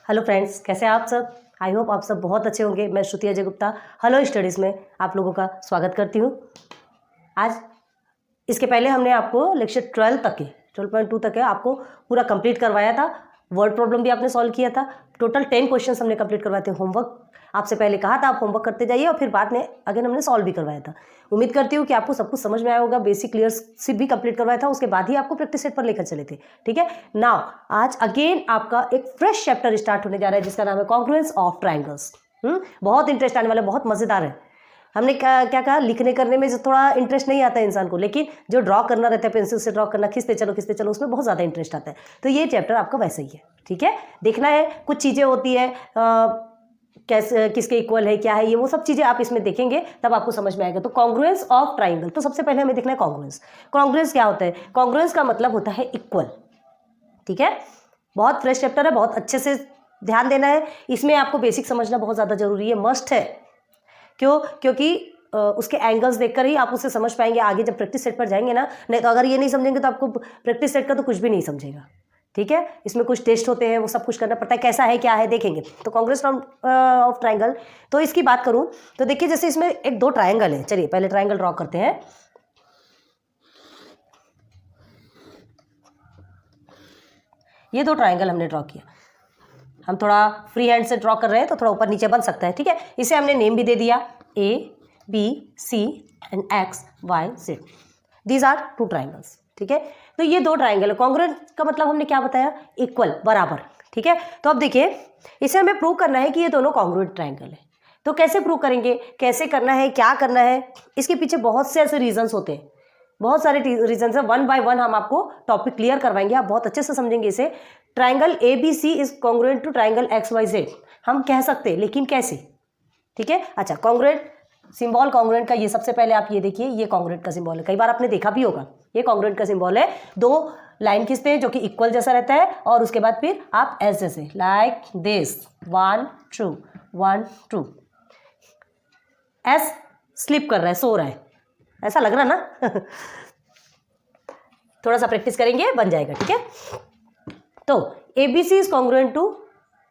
Hello friends, कैसे हैं आप सब। आई होप आप सब बहुत अच्छे होंगे। मैं श्रुति अजय गुप्ता हेलो स्टडीज़ में आप लोगों का स्वागत करती हूँ। आज इसके पहले हमने आपको लेक्चर 12 तक के 12.2 तक है आपको पूरा कंप्लीट करवाया था। वर्ड प्रॉब्लम भी आपने सॉल्व किया था। टोटल 10 क्वेश्चंस हमने कंप्लीट करवाए थे। होमवर्क आपसे पहले कहा था आप होमवर्क करते जाइए और फिर बाद में अगेन हमने सॉल्व भी करवाया था। उम्मीद करती हूँ कि आपको सब कुछ समझ में आया होगा। बेसिक क्लियर से भी कंप्लीट करवाया था, उसके बाद ही आपको प्रैक्टिस सेट पर लेकर चले थे। ठीक है, नाउ आज अगेन आपका एक फ्रेश चैप्टर स्टार्ट होने जा रहा है जिसका नाम है कॉन्ग्रुएंस ऑफ ट्राइंगल्स। बहुत इंटरेस्ट आने वाला है, बहुत मजेदार है। हमने क्या कहा, लिखने करने में जो थोड़ा इंटरेस्ट नहीं आता है इंसान को, लेकिन जो ड्रॉ करना रहता है, पेंसिल से ड्रॉ करना, खींचते चलो, उसमें बहुत ज़्यादा इंटरेस्ट आता है। तो ये चैप्टर आपका वैसा ही है। ठीक है, देखना है कुछ चीज़ें होती है कैसे, किसके इक्वल है, क्या है, ये वो सब चीज़ें आप इसमें देखेंगे तब आपको समझ में आएगा। तो कॉन्ग्रुएंस ऑफ ट्राइंगल, तो सबसे पहले हमें देखना है कॉन्ग्रुएंस। कॉन्ग्रुएंस क्या होता है? कॉन्ग्रुएंस का मतलब होता है इक्वल। ठीक है, बहुत फ्रेश चैप्टर है, बहुत अच्छे से ध्यान देना है। इसमें आपको बेसिक समझना बहुत ज़्यादा जरूरी है, मस्ट है। क्योंकि उसके एंगल्स देखकर ही आप उसे समझ पाएंगे आगे जब प्रैक्टिस सेट पर जाएंगे ना। नहीं तो अगर ये नहीं समझेंगे तो आपको प्रैक्टिस सेट का तो कुछ भी नहीं समझेगा। ठीक है, इसमें कुछ टेस्ट होते हैं, वो सब कुछ करना पड़ता है, कैसा है क्या है देखेंगे। तो कॉन्ग्रुएंस ऑफ ट्राइंगल, तो इसकी बात करूं तो देखिए जैसे इसमें एक दो ट्राइंगल है। चलिए पहले ट्राइंगल ड्रॉ करते हैं। ये दो ट्राइंगल हमने ड्रॉ किया। हम थोड़ा फ्री हैंड से ड्रॉ कर रहे हैं तो थोड़ा ऊपर नीचे बन सकता है। ठीक है, इसे हमने नेम भी दे दिया ABC and XYZ। These are two triangles. ठीक है, तो ये दो ट्राइंगल है। कॉन्ग्रुएंट का मतलब हमने क्या बताया? इक्वल, बराबर। ठीक है, तो अब देखिए इसे हमें प्रूव करना है कि ये दोनों कॉन्ग्रुएंट ट्राइंगल है। तो कैसे प्रूव करेंगे, कैसे करना है, क्या करना है? इसके पीछे बहुत से ऐसे रीजंस होते हैं, बहुत सारे रीजंस है। वन बाय वन हम आपको टॉपिक क्लियर करवाएंगे, आप बहुत अच्छे से समझेंगे इसे। Triangle ABC is congruent to triangle XYZ हम कह सकते हैं, लेकिन कैसे? ठीक है, अच्छा कॉन्ग्रुएंट सिंबल कॉन्ग्रुएंट का ये सबसे पहले आप ये देखिए, ये कॉन्ग्रुएंट का सिंबल है। कई बार आपने देखा भी होगा, ये कॉन्ग्रुएंट का सिंबल है। दो लाइन खींचते हैं जो कि इक्वल जैसा रहता है और उसके बाद फिर आप ऐसे जैसे लाइक दिस 1 2 1 2 एस स्लिप कर रहा है, सो रहा है, ऐसा लग रहा ना थोड़ा सा प्रैक्टिस करेंगे बन जाएगा। ठीक है, तो ABC is congruent to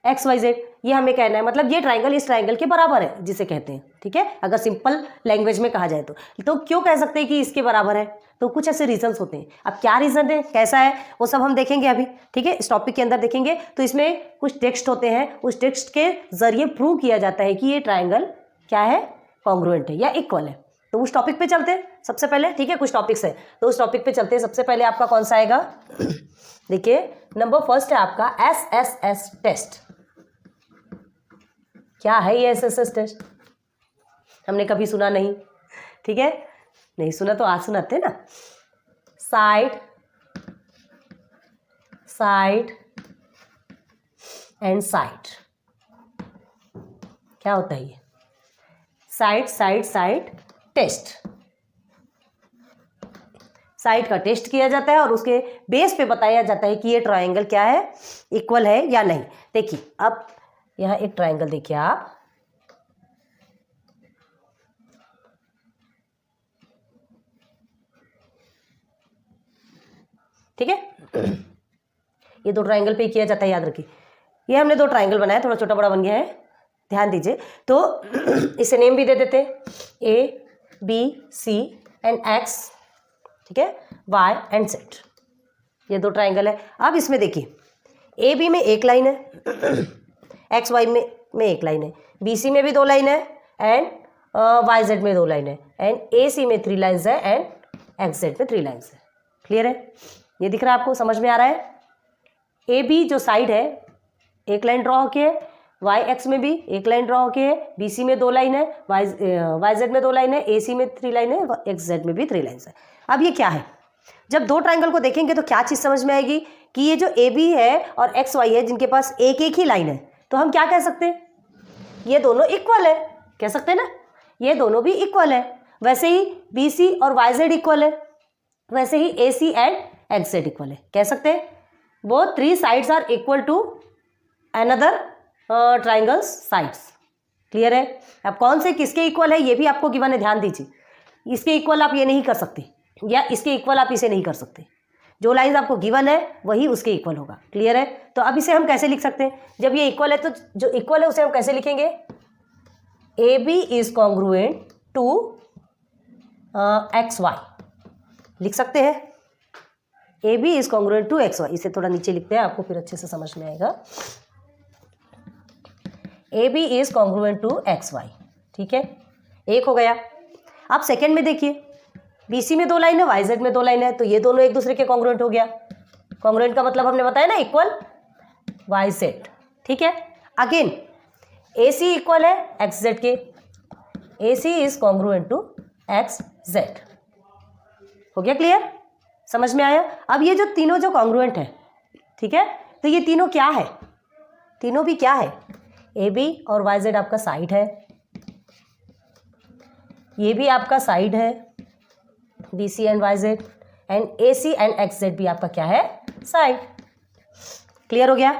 XYZ, ये हमें कहना है, मतलब ये ट्राइंगल इस ट्राइंगल के बराबर है जिसे कहते हैं। ठीक है, अगर सिंपल लैंग्वेज में कहा जाए तो क्यों कह सकते हैं कि इसके बराबर है? तो कुछ ऐसे रीजंस होते हैं। अब क्या रीजन है, कैसा है, वो सब हम देखेंगे अभी। ठीक है, इस टॉपिक के अंदर देखेंगे। तो इसमें कुछ टेक्स्ट होते हैं, उस टेक्स्ट के जरिए प्रूव किया जाता है कि ये ट्राइंगल क्या है, कॉन्ग्रुएंट है या इक्वल है। तो उस टॉपिक पे चलते हैं सबसे पहले। ठीक है, कुछ टॉपिक्स है तो उस टॉपिक पे चलते हैं। सबसे पहले आपका कौन सा आएगा? देखिए नंबर फर्स्ट है आपका SSS टेस्ट। क्या है ये SSS टेस्ट? हमने कभी सुना नहीं। ठीक है, नहीं सुना तो आज सुनाते ना। साइड एंड साइड, क्या होता है ये? Side test. साइड का टेस्ट किया जाता है और उसके बेस पे बताया जाता है कि ये ट्राइंगल क्या है, इक्वल है या नहीं। देखिए अब यहाँ एक ट्राइंगल देखिए आप, ठीक है, ये दो ट्राइंगल पे किया जाता है, याद रखिए। ये हमने दो ट्राइंगल बनाया, थोड़ा छोटा बड़ा बन गया है, ध्यान दीजिए। तो इसे नेम भी दे देते ABC एंड X, ठीक है, Y एंड Z। ये दो ट्राइंगल है। अब इसमें देखिए AB में एक लाइन है, XY में एक लाइन है, BC में भी दो लाइन है एंड YZ में दो लाइन है एंड AC में 3 लाइन्स है एंड XZ में 3 लाइन्स है। क्लियर है? ये दिख रहा है आपको, समझ में आ रहा है? AB जो साइड है एक लाइन ड्रॉ होके है, YX में भी एक लाइन ड्रॉ होके है, BC में 2 लाइन है, YZ में 2 लाइन है, AC में 3 लाइन है, XZ में भी 3 लाइन्स है। अब ये क्या है? जब दो ट्राइंगल को देखेंगे तो क्या चीज़ समझ में आएगी कि ये जो AB है और XY है जिनके पास एक एक ही लाइन है, तो हम क्या कह सकते हैं? ये दोनों इक्वल है, कह सकते हैं ना, ये दोनों भी इक्वल है। वैसे ही BC और YZ इक्वल है, वैसे ही AC एंड XZ इक्वल है, कह सकते हैं। वो 3 sides are equal to another triangles sides. Clear है? अब कौन से किसके इक्वल है ये भी आपको गिवन है, ध्यान दीजिए। इसके इक्वल आप ये नहीं कर सकते या इसके इक्वल आप इसे नहीं कर सकते। जो लाइंस आपको गिवन है वही उसके इक्वल होगा। क्लियर है? तो अब इसे हम कैसे लिख सकते हैं? जब ये इक्वल है तो जो इक्वल है उसे हम कैसे लिखेंगे? A B is congruent to X Y लिख सकते हैं। A B is congruent to X Y, इसे थोड़ा नीचे लिखते हैं, आपको फिर अच्छे से समझ में आएगा। A B is congruent to X Y, ठीक है, एक हो गया। अब सेकेंड में देखिए, बी सी में 2 लाइन है, वाई जेड में 2 लाइन है, तो ये दोनों एक दूसरे के कॉन्ग्रुएंट हो गया। कॉन्ग्रुएंट का मतलब हमने बताया ना इक्वल वाई जेड, ठीक है। अगेन ए सी इक्वल है एक्स जेड के, A C is congruent to X Z. हो गया क्लियर? समझ में आया? अब ये जो तीनों जो कॉन्ग्रुएंट है, ठीक है, तो ये तीनों क्या है? तीनों भी क्या है? ए बी और वाई जेड आपका साइड है, ये भी आपका साइड है B C and Y Z, and A C and X Z भी आपका क्या है? साइड। क्लियर हो गया?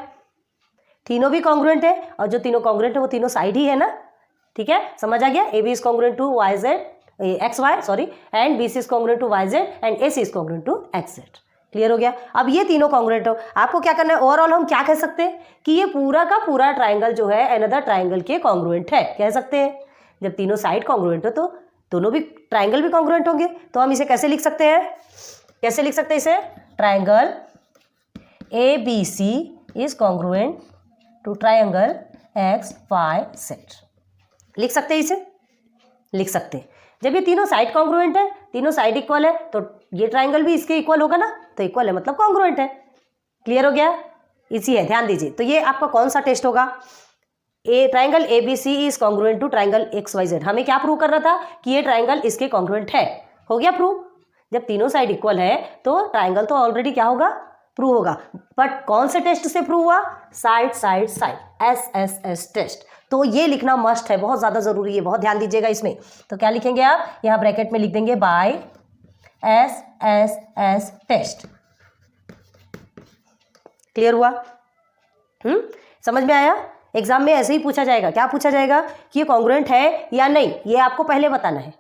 तीनों भी कॉन्ग्रुएंट है, और जो तीनों कॉन्ग्रुएंट है वो तीनों साइड ही है ना, ठीक है, समझ आ गया? A B is congruent to Y Z X Y sorry, and B C is congruent to Y Z and A C is congruent to X Z. Clear हो गया? अब ये तीनों कॉन्ग्रुएंट हो, आपको क्या करना है? ओवरऑल हम क्या कह सकते हैं कि ये पूरा का पूरा ट्राइंगल जो है अनदर ट्राइंगल के कॉन्ग्रुएंट है, कह सकते हैं। जब तीनों साइड कॉन्ग्रुएंट हो तो दोनों भी ट्राइंगल भी कॉन्ग्रुएंट होंगे, तो हम इसे कैसे लिख सकते हैं? कैसे लिख सकते हैं इसे? Triangle A B C is congruent to triangle X Y Z. लिख सकते हैं इसे? लिख सकते हैं। जब ये तीनों साइड कॉन्ग्रुएंट है, तीनों साइड इक्वल है, तो ये ट्राइंगल भी इसके इक्वल होगा ना, तो इक्वल है मतलब कॉन्ग्रुएंट है। क्लियर हो गया? इसी है, ध्यान दीजिए। तो ये आपका कौन सा टेस्ट होगा? A triangle A B C is congruent to triangle X Y Z. हमें क्या प्रूव करना था? कि ये ट्राइंगल इसके कॉन्ग्रुएंट है। हो गया प्रूव? जब तीनों साइड इक्वल है तो ट्राइंगल तो ऑलरेडी क्या होगा? प्रूव होगा। बट कौन से टेस्ट से प्रूव हुआ? Side side side, SSS test. तो ये लिखना मस्ट है, बहुत ज़्यादा ज़रूरी है, बहुत ध्यान दीजिएगा इसमें। तो क्या लिखेंगे आप? यहाँ ब्रैकेट में लिख देंगे बाय SSS टेस्ट। क्लियर हुआ? समझ में आया? एग्जाम में ऐसे ही पूछा जाएगा। क्या पूछा जाएगा? कि ये कॉन्ग्रुएंट है या नहीं, ये आपको पहले बताना है,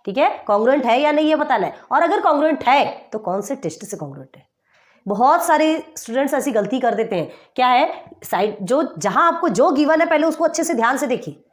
ठीक है, कॉन्ग्रुएंट है या नहीं ये बताना है। और अगर कॉन्ग्रुएंट है तो कौन से टेस्ट से कॉन्ग्रुएंट है। बहुत सारे स्टूडेंट्स ऐसी गलती कर देते हैं। क्या है? साइड जो जहां आपको जो गिवन है पहले उसको अच्छे से ध्यान से देखिए।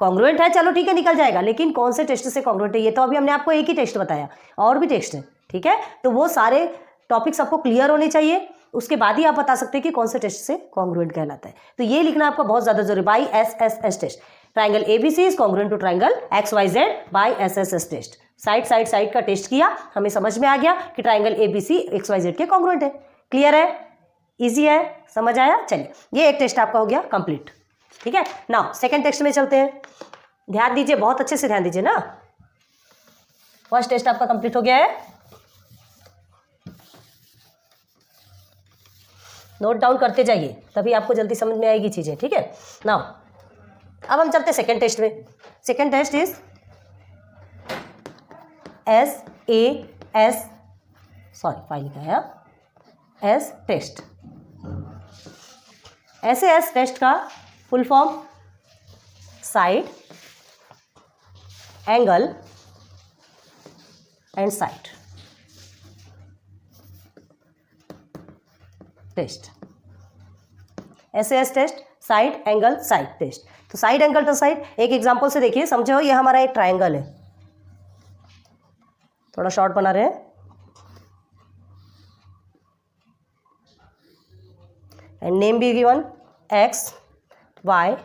कॉन्ग्रुएंट है चलो ठीक है निकल जाएगा, लेकिन कौन से टेस्ट से कॉन्ग्रुएंट है, ये तो अभी हमने आपको एक ही टेस्ट बताया, और भी टेस्ट है, ठीक है। तो वो सारे टॉपिक्स आपको क्लियर होने चाहिए, उसके बाद ही आप बता सकते हैं कि कौन से टेस्ट से कॉन्ग्रुएंट कहलाता है। तो ये लिखना आपको बहुत ज़्यादा जरूरी, by SSS test. Triangle ABC is congruent to triangle XYZ by SSS test. Side side side का टेस्ट किया, हमें समझ में आ गया कि ट्राइंगल ABC XYZ के कॉन्ग्रुएंट है। क्लियर है? इजी है? समझ आया? चलिए, ये एक टेस्ट आपका हो गया कंप्लीट, ठीक है। नाउ सेकंड टेस्ट में चलते हैं। ध्यान दीजिए, बहुत अच्छे से ध्यान दीजिए ना। फर्स्ट टेस्ट आपका कंप्लीट हो गया है, नोट डाउन करते जाइए, तभी आपको जल्दी समझ में आएगी चीजें, ठीक है। नाउ अब हम चलते हैं सेकंड टेस्ट में। Second test is SAS sorry file लिखा है एस टेस्ट। SAS टेस्ट का full form side, angle and side test. SAS test side angle side test. तो साइड एंगल तो साइड, एक एग्जांपल से देखिए, समझो ये हमारा एक ट्रायंगल है, थोड़ा शॉर्ट बना रहे हैं, and name be given X Y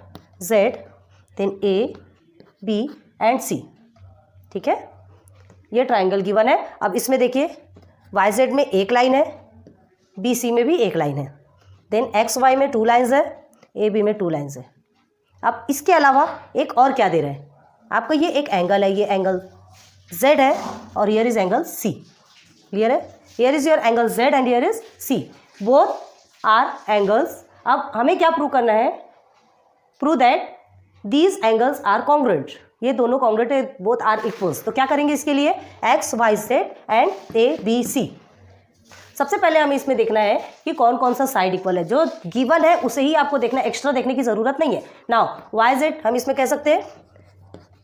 Z then A B and C, ठीक है। ये ट्रायंगल गिवन है। अब इसमें देखिए YZ में एक लाइन है, BC में भी एक लाइन है, देन XY में 2 लाइन्स है, AB में 2 लाइन्स है। अब इसके अलावा एक और क्या दे रहे हैं आपको? ये एक एंगल है, ये एंगल Z है, और here is angle C। Clear है? Here is your angle Z and here is C, both are angles. अब हमें क्या प्रूव करना है? Prove that these angles are congruent. ये दोनों कॉन्ग्रुएंट है, बोथ आर इक्वल्स। तो क्या करेंगे इसके लिए? XYZ and ABC। सबसे पहले हमें इसमें देखना है कि कौन कौन सा साइड इक्वल है। जो गिवन है उसे ही आपको देखना, एक्स्ट्रा देखने की जरूरत नहीं है। नाउ YZ हम इसमें कह सकते हैं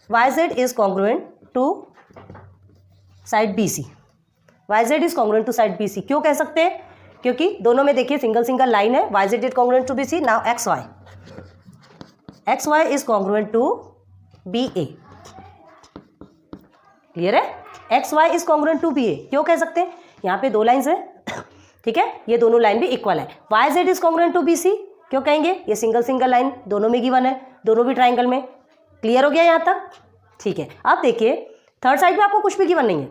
YZ is congruent to side BC। Y Z is congruent to side B C. क्यों कह सकते हैं? क्योंकि दोनों में देखिए सिंगल सिंगल लाइन है, Y Z is congruent to B C. Now X Y is congruent to B A. Clear है? X Y is congruent to B A क्यों कह सकते हैं? यहाँ पे दो लाइन्स है, ठीक है, ये दोनों लाइन भी इक्वल है। Y Z is congruent to B C क्यों कहेंगे? ये सिंगल सिंगल लाइन दोनों में गिवन है, दोनों भी ट्राइंगल में। क्लियर हो गया यहाँ तक? ठीक है। अब देखिए थर्ड साइड में आपको कुछ भी गिवन नहीं है,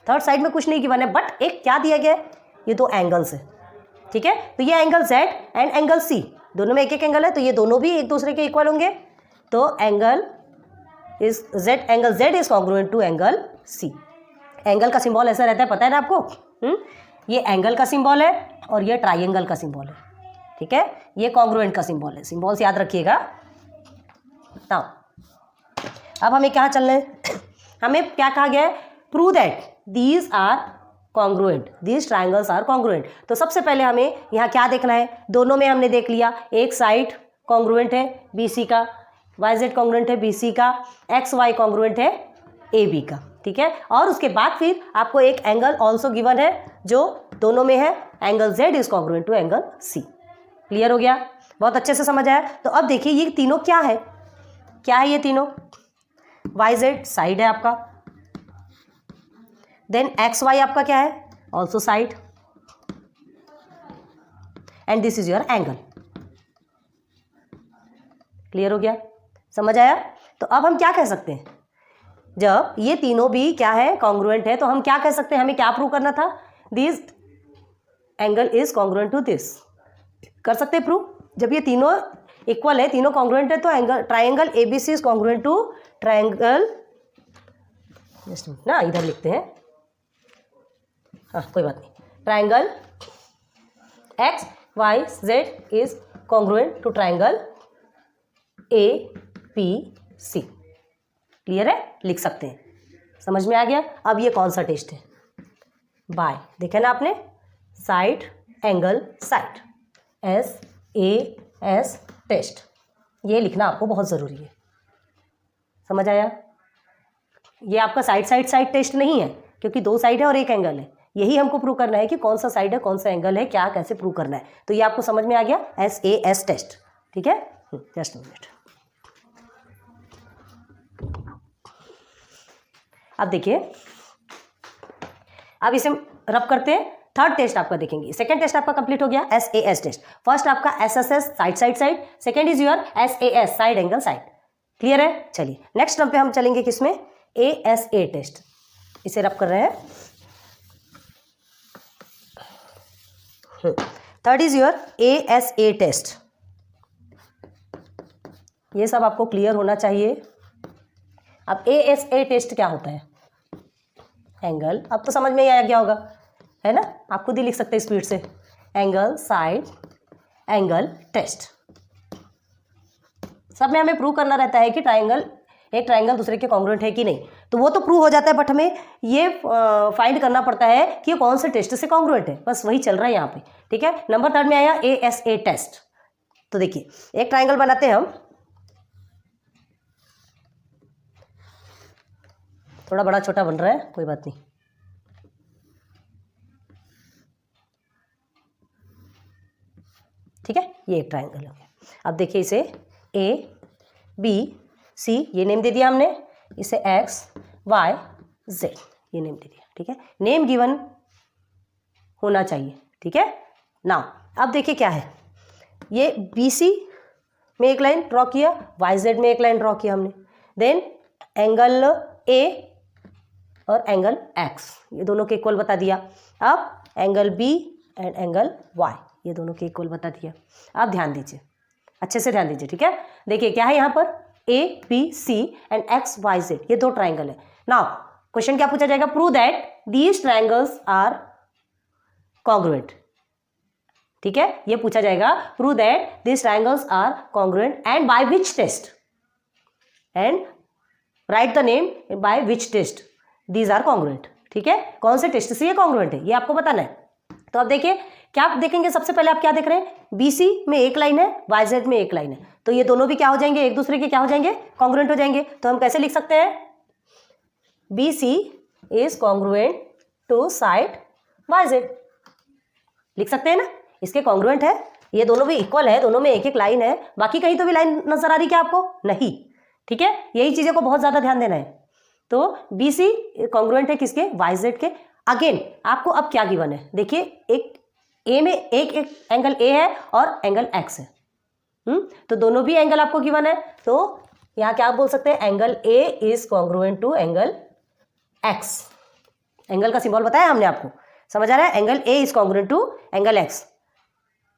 थर्ड साइड में कुछ नहीं गिवन है, बट एक क्या दिया गया है? ये दो एंगल्स है, ठीक है। तो ये angle Z and angle C, दोनों में एक एक एंगल है, तो ये दोनों भी एक दूसरे के इक्वल होंगे। तो angle Z is congruent to angle C। Angle का सिंबल ऐसा रहता है, पता है ना आपको? ये एंगल का सिंबल है और ये ट्राइंगल का सिंबल है, ठीक है। ये कॉन्ग्रुएंट का सिंबल है, सिंबल्स याद रखिएगा। नाउ अब हमें क्या चलना है? हमें क्या कहा गया है? Prove that these are congruent, these triangles are congruent. तो सबसे पहले हमें यहाँ क्या देखना है? दोनों में हमने देख लिया, एक साइड कॉन्ग्रुएंट है BC का, वाई जेड कॉन्ग्रुएंट है BC का, एक्स वाई कॉन्ग्रुएंट है AB का, ठीक है। और उसके बाद फिर आपको एक एंगल ऑल्सो गिवन है जो दोनों में है, angle Z is congruent to angle C। Clear हो गया? बहुत अच्छे से समझ आया। तो अब देखिए ये तीनों क्या है? क्या है ये तीनों? वाई जेड साइड है आपका, देन एक्स वाई आपका क्या है? Also side, and this is your angle. Clear हो गया? समझ आया? तो अब हम क्या कह सकते हैं? जब ये तीनों भी क्या है? कॉन्ग्रुएंट है, तो हम क्या कह सकते हैं? हमें क्या प्रूव करना था? This angle is congruent to this. कर सकते हैं प्रूव? जब ये तीनों इक्वल है, तीनों कॉन्ग्रुएंट है, तो angle triangle ABC is congruent to triangle, ना इधर लिखते हैं, हाँ कोई बात नहीं, triangle XYZ is congruent to triangle APC। Clear है? लिख सकते हैं। समझ में आ गया? अब ये कौन सा टेस्ट है? बाय, देखे ना आपने, side angle side, SAS test, ये लिखना आपको बहुत ज़रूरी है। समझ आया? ये आपका साइड टेस्ट नहीं है, क्योंकि दो साइड है और एक एंगल है। यही हमको प्रूव करना है कि कौन सा साइड है, कौन सा एंगल है, क्या कैसे प्रूव करना है। तो ये आपको समझ में आ गया, SAS टेस्ट, ठीक है। Just minute. अब देखिए, अब इसे रब करते हैं। थर्ड टेस्ट आपका देखेंगे, सेकंड टेस्ट आपका कंप्लीट हो गया, SAS टेस्ट। फर्स्ट आपका SSS side, second is your SAS side angle side. Clear है? चलिए नेक्स्ट टर्म पे हम चलेंगे, किसमें? ASA test. इसे रब कर रहे हैं। Third is your ASA test. ये सब आपको क्लियर होना चाहिए। अब ASA टेस्ट क्या होता है? एंगल, अब तो समझ में ही आ गया होगा, है ना? आप खुद ही लिख सकते हैं स्पीड से, एंगल साइड एंगल टेस्ट। सब में हमें प्रूव करना रहता है कि एक ट्राइंगल दूसरे के कॉन्ग्रुएंट है कि नहीं। तो वो तो प्रूव हो जाता है, बट हमें ये फाइंड करना पड़ता है कि ये कौन से टेस्ट से कॉन्ग्रुएंट है। बस वही चल रहा है यहाँ पे, ठीक है। नंबर थर्ड में आया ASA टेस्ट। तो देखिए एक ट्राइंगल बनाते हैं हम, थोड़ा बड़ा छोटा बन रहा है, कोई बात नहीं। ठीक है, ये एक ट्राइंगल हो गया। अब देखिए इसे ABC ये नेम दे दिया हमने, इसे XYZ ये नेम दे दिया, ठीक है। नेम गिवन होना चाहिए, ठीक है। नाउ अब देखिए क्या है, ये BC में एक लाइन ड्रॉ किया, YZ में एक लाइन ड्रॉ किया हमने, देन एंगल A और एंगल X ये दोनों के इक्वल बता दिया। अब angle B and angle Y ये दोनों के इक्वल बता दिया। आप ध्यान दीजिए, अच्छे से ध्यान दीजिए, ठीक है। देखिए क्या है यहाँ पर, ABC एंड XYZ ये दो ट्राइंगल है। नाउ क्वेश्चन क्या पूछा जाएगा? Prove that these triangles are congruent, ठीक है, ये पूछा जाएगा। Prove that these triangles are congruent and by which test, and write the name by which test these are congruent, ठीक है। कौन से टेस्ट से ये कॉन्ग्रुएंट है, ये आपको बताना है। तो अब देखिए क्या आप देखेंगे, सबसे पहले आप क्या देख रहे हैं, BC में एक लाइन है, YZ में एक लाइन है, तो ये दोनों भी क्या हो जाएंगे, एक दूसरे के क्या हो जाएंगे, कॉन्ग्रुएंट हो जाएंगे। तो हम कैसे लिख सकते हैं, BC is congruent to side Y Z. लिख सकते हैं ना, इसके कॉन्ग्रुएंट है, ये दोनों भी इक्वल है, दोनों में एक एक लाइन है, बाकी कहीं तो भी लाइन नजर आ रही क्या आपको? नहीं। ठीक है, यही चीजें को बहुत ज्यादा ध्यान देना है। तो बी सी कॉन्ग्रुएंट है किसके? वाई जेड के। अगेन आपको अब क्या गिवन है, देखिए एक ए में एक एंगल ए है और एंगल एक्स है। तो दोनों भी एंगल आपको गिवन है, तो यहाँ क्या आप बोल सकते हैं? Angle A is congruent to angle X. Angle का सिंबल बताया हमने आपको, समझ आ रहा है? Angle A is congruent to angle X.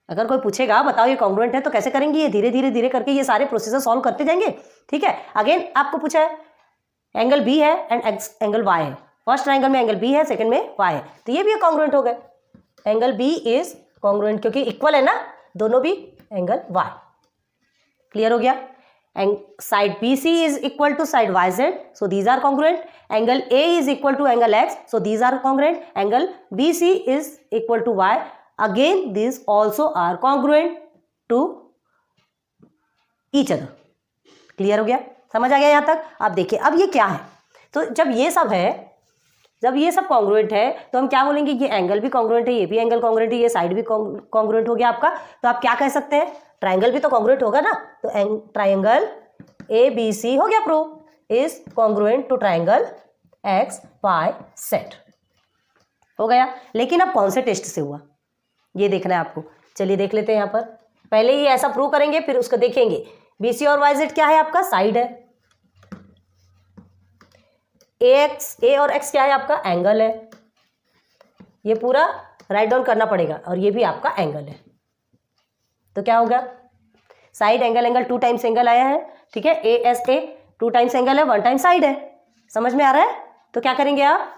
अगर कोई पूछेगा बताओ ये कॉन्ग्रुएंट है, तो कैसे करेंगे? ये धीरे धीरे धीरे करके ये सारे प्रोसीजर सॉल्व करते जाएंगे। ठीक है, अगेन आपको पूछा है एंगल बी है एंड एंगल वाई है। फर्स्ट ट्राइंगल में एंगल बी है, सेकंड में वाई है, तो ये भी कॉन्ग्रुएंट हो गए। एंगल बी इज कॉन्ग्रुएंट क्योंकि इक्वल है ना दोनों भी एंगल वाई। क्लियर हो गया? And side B C is equal to side Y Z, so these are congruent. Angle A is equal to angle X, so these are congruent. Angle B C is equal to Y, again this also are congruent to each other. Clear हो गया? समझ आ गया यहाँ तक? अब देखिए अब ये क्या है, तो जब ये सब है, जब ये सब कॉन्ग्रुएंट है तो हम क्या बोलेंगे? ये एंगल भी कॉन्ग्रुएंट है, ये भी एंगल कॉन्ग्रुएंट है, ये साइड भी कॉन्ग्रुएंट हो गया आपका। तो आप क्या कह सकते हैं? ट्राइंगल भी तो कॉन्ग्रुएंट होगा ना, तो ट्राइंगल ए बी सी हो गया prove is congruent to triangle X Y Z. हो गया। लेकिन अब कौन से टेस्ट से हुआ ये देखना है आपको। चलिए देख लेते हैं। यहाँ पर पहले ही ऐसा प्रूव करेंगे, फिर उसको देखेंगे। बी सी और वाई जेड क्या है आपका? साइड है। ए और एक्स क्या है आपका? एंगल है। ये पूरा राइट डाउन करना पड़ेगा, और ये भी आपका एंगल है। तो क्या होगा? Side angle angle 2 times angle आया है। ठीक है, ए एस ए 2 टाइम्स एंगल है, 1 टाइम साइड है। समझ में आ रहा है? तो क्या करेंगे आप?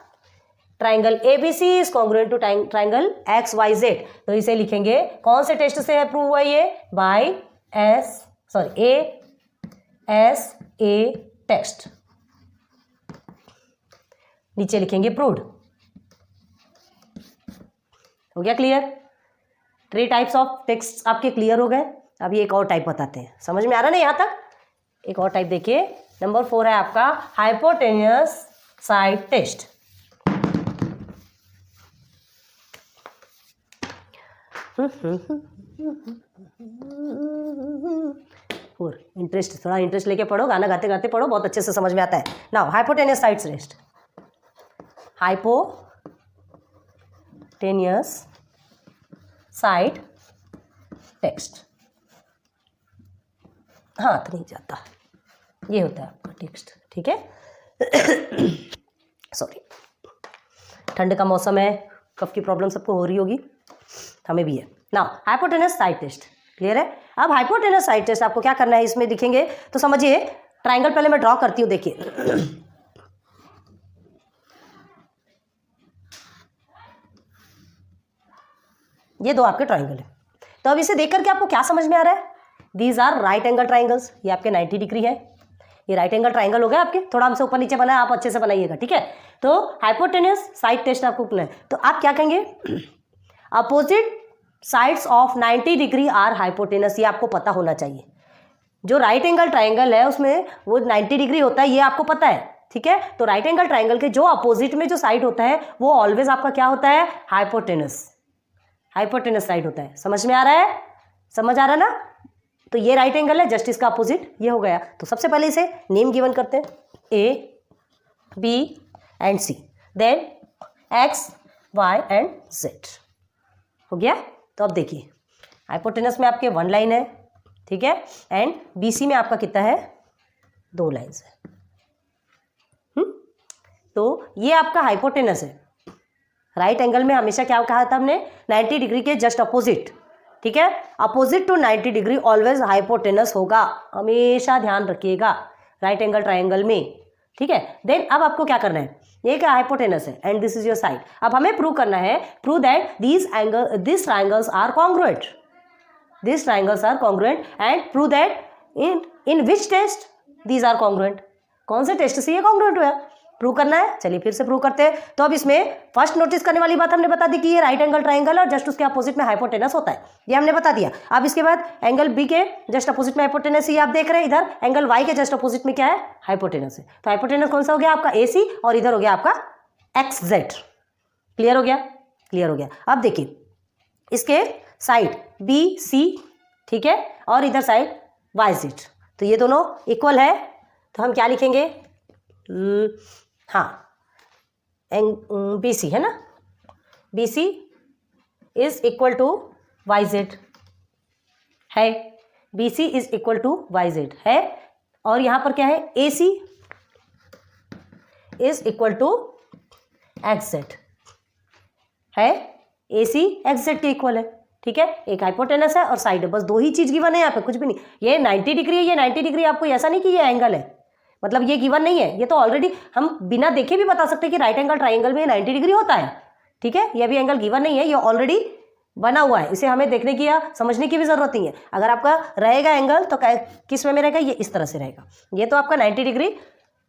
Triangle A B C is congruent to triangle X Y Z. तो इसे लिखेंगे कौन से टेस्ट से प्रूव हुआ? ये by A S A test. नीचे लिखेंगे प्रूव्ड। हो गया क्लियर? 3 टाइप्स ऑफ टेक्स्ट आपके क्लियर हो गए। अभी एक और टाइप बताते हैं। समझ में आ रहा है ना यहाँ तक? एक और टाइप देखिए, नंबर 4 है आपका हाइपोटेन्यूस साइड टेस्ट। और इंटरेस्ट, थोड़ा इंटरेस्ट लेके पढ़ो, गाना गाते गाते पढ़ो, बहुत अच्छे से समझ में आता है। Now hypotenuse side test. Hypotenuse side text. हाँ तो नहीं जाता, ये होता है आपका टेक्स्ट। ठीक है, सॉरी, ठंड का मौसम है, कफ की प्रॉब्लम सबको हो रही होगी, हमें भी है। Now hypotenuse side test clear है। अब हाइपोटेन्यूस साइड टेस्ट आपको क्या करना है, इसमें दिखेंगे तो समझिए। ट्राइंगल पहले मैं ड्रॉ करती हूँ, देखिए। ये 2 आपके ट्राइंगल है। तो अब इसे देख करके आपको क्या समझ में आ रहा है? These are right angle triangles. ये आपके 90 डिग्री है, ये राइट एंगल ट्राइंगल हो गया आपके। थोड़ा हमसे ऊपर नीचे बना है, आप अच्छे से बनाइएगा। ठीक है, तो हाइपोटेन्यूस साइड टेस्ट आपको करना है। तो आप क्या कहेंगे? Opposite sides of 90 degree are hypotenuse. ये आपको पता होना चाहिए। जो राइट एंगल ट्राइंगल है उसमें वो 90 डिग्री होता है, ये आपको पता है। ठीक है, तो राइट एंगल ट्राइंगल के जो अपोजिट में जो साइड होता है वो ऑलवेज आपका क्या होता है? हाइपोटेन्यूस। हाइपोटेन्यूस साइड होता है। समझ में आ रहा है? समझ आ रहा है ना? तो ये राइट एंगल है, जस्ट इसका अपोजिट ये हो गया। तो सबसे पहले इसे नेम गिवन करते हैं, A B and C, then X Y and Z. हो गया। तो अब देखिए, हाइपोटेन्यूस में आपके 1 लाइन है। ठीक है, एंड बी सी में आपका कितना है? 2 लाइन्स है। तो ये आपका हाइपोटेन्यूस है। राइट एंगल में हमेशा क्या कहा था हमने? 90 डिग्री के जस्ट अपोजिट। ठीक है, opposite to 90 degree always hypotenuse होगा, हमेशा ध्यान रखिएगा राइट एंगल ट्राइंगल में। ठीक है, देन अब आपको क्या करना है? ये क्या हाइपोटेन्यूस है and this is your side. अब हमें प्रूव करना है, prove that this triangles are congruent. This triangles are congruent and prove that in which test these are congruent. कौन से टेस्ट से ये कॉन्ग्रुएंट हुआ? प्रूव करना है। चलिए फिर से प्रूव करते हैं। तो अब इसमें फर्स्ट नोटिस करने वाली बात हमने बता दी कि ये राइट एंगल ट्राइंगल और जस्ट उसके अपोजिट में हाइपोटेन्यूस होता है, ये हमने बता दिया। अब इसके बाद एंगल बी के जस्ट अपोजिट में हाइपोटेन्यूस, ये आप देख रहे हैं। इधर एंगल वाई के जस्ट अपोजिट में क्या है? हाइपोटेन्यूस है। तो हाइपोटेन्यूस कौन सा हो गया आपका? AC, और इधर हो गया आपका XZ। क्लियर हो गया? क्लियर हो गया। अब देखिए इसके साइड बी सी, ठीक है, और इधर साइड वाई जेड, तो ये दोनों इक्वल है, तो हम क्या लिखेंगे? हाँ, बी सी है ना, B C is equal to Y Z है, B C is equal to Y Z है, और यहां पर क्या है? A C is equal to X Z है, ए सी एक्स जेड के इक्वल है, ठीक है। एक हाइपोटेनस है और साइड है, बस दो ही चीज गिवन है यहाँ पे, कुछ भी नहीं। ये 90 डिग्री है, ये 90 डिग्री, आपको ऐसा नहीं कि ये एंगल है, मतलब ये गिवन नहीं है, ये तो ऑलरेडी हम बिना देखे भी बता सकते हैं कि राइट एंगल ट्राइंगल में 90 डिग्री होता है, ठीक है। ये भी एंगल गिवन नहीं है, ये ऑलरेडी बना हुआ है, इसे हमें देखने की या समझने की भी जरूरत नहीं है। अगर आपका रहेगा एंगल तो किस में रहेगा? ये इस तरह से रहेगा। ये तो आपका 90 डिग्री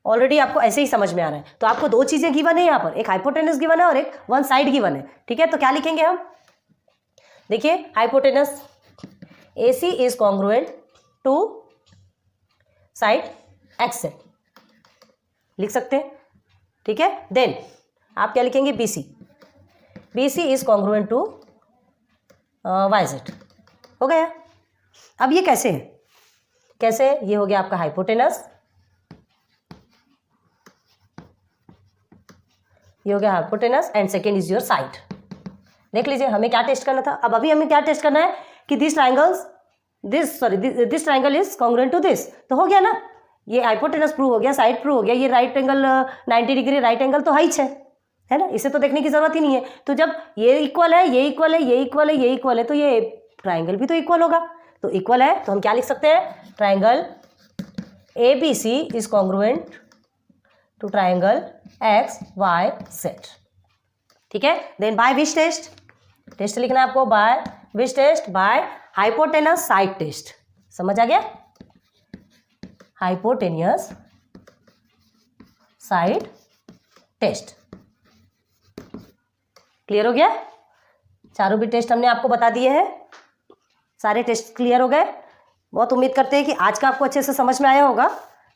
ऑलरेडी आपको ऐसे ही समझ में आ रहा है। तो आपको दो चीजें गिवन है यहाँ पर, एक हाइपोटेनस गिवन है और एक वन साइड गिवन है, ठीक है। तो क्या लिखेंगे हम? देखिए hypotenuse AC is congruent to side X Z, लिख सकते हैं, ठीक है। देन आप क्या लिखेंगे? BC is congruent to Y Z, हो गया। अब ये कैसे है? कैसे? ये हो गया आपका हाइपोटेनस, ये हो गया hypotenuse, and second is your side. देख लीजिए हमें क्या टेस्ट करना था। अब अभी हमें क्या टेस्ट करना है कि this triangle is congruent to this, तो हो गया ना, ये हाइपोटेनस प्रूव हो गया, साइड प्रूव हो गया, ये right angle 90 degree right angle तो है ना, इसे तो देखने की जरूरत ही नहीं है। तो जब ये इक्वल है, ये इक्वल है, ये इक्वल है, ये इक्वल है, तो ये ट्राइंगल भी तो इक्वल होगा। तो इक्वल है तो हम क्या लिख सकते हैं? Triangle ABC is congruent to triangle XYZ, ठीक है। Then by which test? Test लिखना है आपको, by which test? By hypotenuse side test. समझ आ गया? हाइपोटेनियस साइड टेस्ट, क्लियर हो गया? चारों भी टेस्ट हमने आपको बता दिए हैं, सारे टेस्ट क्लियर हो गए। बहुत उम्मीद करते हैं कि आज का आपको अच्छे से समझ में आया होगा,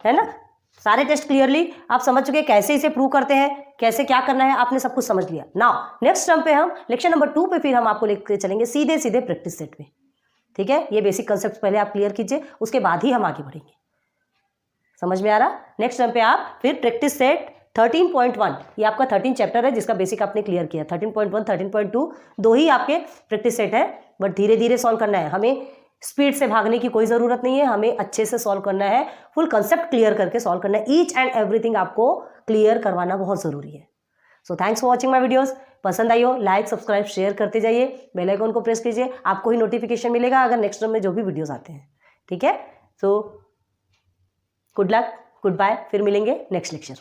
है ना। सारे टेस्ट क्लियरली आप समझ चुके, कैसे इसे प्रूव करते हैं, कैसे क्या करना है, आपने सब कुछ समझ लिया। नाउ नेक्स्ट टर्म पे हम लेक्चर नंबर 2 पे फिर हम आपको लेकर चलेंगे सीधे प्रैक्टिस सेट में, ठीक है। ये बेसिक कंसेप्ट पहले आप क्लियर कीजिए, उसके बाद ही हम आगे बढ़ेंगे। समझ में आ रहा? नेक्स्ट टर्म पे आप फिर प्रैक्टिस सेट 13.1, ये आपका 13 चैप्टर है जिसका बेसिक आपने क्लियर किया। 13.1 13.2 दो ही आपके प्रैक्टिस सेट है, बट धीरे धीरे सॉल्व करना है। हमें स्पीड से भागने की कोई ज़रूरत नहीं है, हमें अच्छे से सॉल्व करना है, फुल कंसेप्ट क्लियर करके सॉल्व करना है। ईच एंड एवरीथिंग आपको क्लियर करवाना बहुत ज़रूरी है। So thanks for watching my videos. पसंद आई हो लाइक सब्सक्राइब शेयर करते जाइए, बेल आइकन को प्रेस कीजिए, आपको ही नोटिफिकेशन मिलेगा अगर नेक्स्ट टर्म में जो भी वीडियोज़ आते हैं, ठीक है। So good luck, goodbye, फिर मिलेंगे नेक्स्ट लेक्चर।